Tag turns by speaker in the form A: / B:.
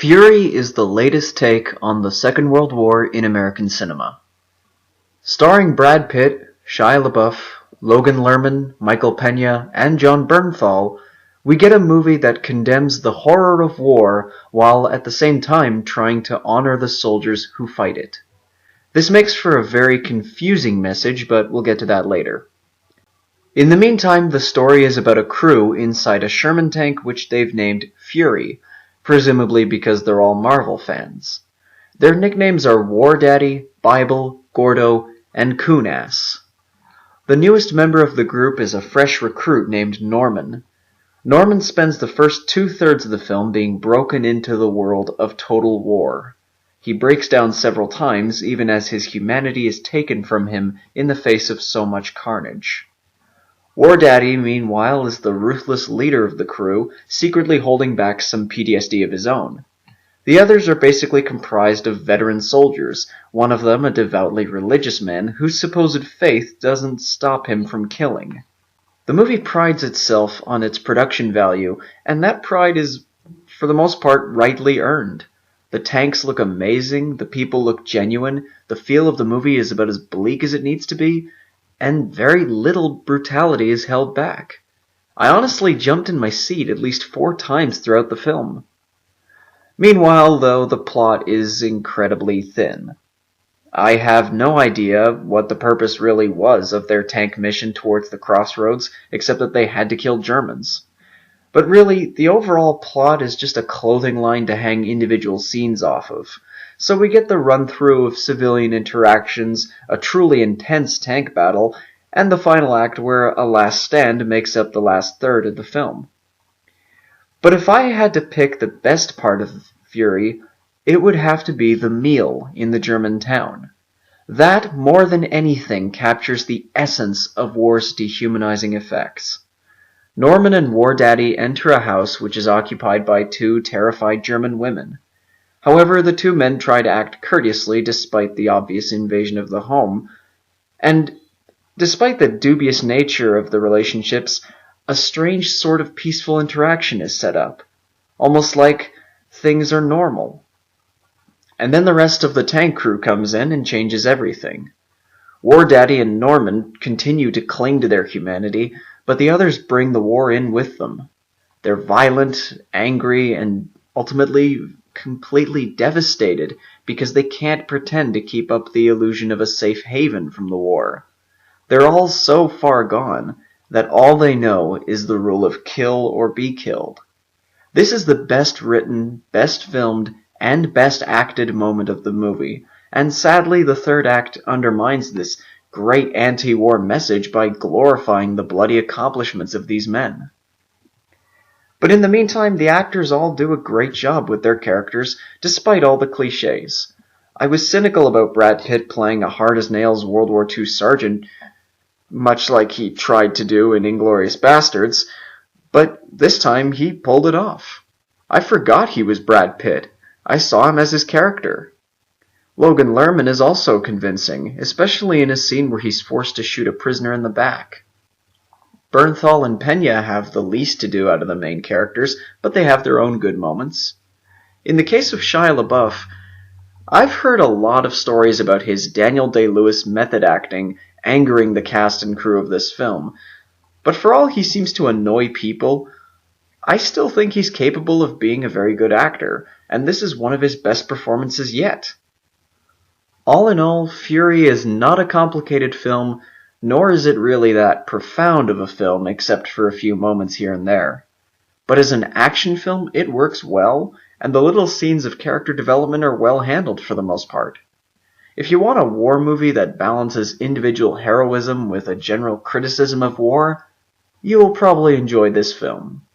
A: Fury is the latest take on the Second World War in American cinema. Starring Brad Pitt, Shia LaBeouf, Logan Lerman, Michael Pena, and Jon Bernthal, we get a movie that condemns the horror of war while at the same time trying to honor the soldiers who fight it. This makes for a very confusing message, but we'll get to that later. In the meantime, the story is about a crew inside a Sherman tank which they've named Fury, presumably because they're all Marvel fans. Their nicknames are War Daddy, Bible, Gordo, and Coon-Ass. The newest member of the group is a fresh recruit named Norman. Norman spends the first two-thirds of the film being broken into the world of total war. He breaks down several times, even as his humanity is taken from him in the face of so much carnage. War Daddy, meanwhile, is the ruthless leader of the crew, secretly holding back some PTSD of his own. The others are basically comprised of veteran soldiers, one of them a devoutly religious man whose supposed faith doesn't stop him from killing. The movie prides itself on its production value, and that pride is, for the most part, rightly earned. The tanks look amazing, the people look genuine, the feel of the movie is about as bleak as it needs to be, and very little brutality is held back. I honestly jumped in my seat at least 4 times throughout the film. Meanwhile, though, the plot is incredibly thin. I have no idea what the purpose really was of their tank mission towards the crossroads, except that they had to kill Germans. But really, the overall plot is just a clothing line to hang individual scenes off of. So we get the run-through of civilian interactions, a truly intense tank battle, and the final act where a last stand makes up the last third of the film. But if I had to pick the best part of Fury, it would have to be the meal in the German town. That, more than anything, captures the essence of war's dehumanizing effects. Norman and War Daddy enter a house which is occupied by 2 terrified German women. However, the 2 men try to act courteously despite the obvious invasion of the home, and despite the dubious nature of the relationships, a strange sort of peaceful interaction is set up, almost like things are normal. And then the rest of the tank crew comes in and changes everything. War Daddy and Norman continue to cling to their humanity, but the others bring the war in with them. They're violent, angry, and ultimately completely devastated because they can't pretend to keep up the illusion of a safe haven from the war. They're all so far gone that all they know is the rule of kill or be killed. This is the best written, best filmed, and best acted moment of the movie, and sadly the third act undermines this great anti-war message by glorifying the bloody accomplishments of these men. But in the meantime, the actors all do a great job with their characters, despite all the cliches. I was cynical about Brad Pitt playing a hard-as-nails World War II sergeant, much like he tried to do in Inglourious Basterds, but this time he pulled it off. I forgot he was Brad Pitt. I saw him as his character. Logan Lerman is also convincing, especially in a scene where he's forced to shoot a prisoner in the back. Bernthal and Pena have the least to do out of the main characters, but they have their own good moments. In the case of Shia LaBeouf, I've heard a lot of stories about his Daniel Day-Lewis method acting angering the cast and crew of this film, but for all he seems to annoy people, I still think he's capable of being a very good actor, and this is one of his best performances yet. All in all, Fury is not a complicated film, nor is it really that profound of a film except for a few moments here and there. But as an action film, it works well, and the little scenes of character development are well handled for the most part. If you want a war movie that balances individual heroism with a general criticism of war, you will probably enjoy this film.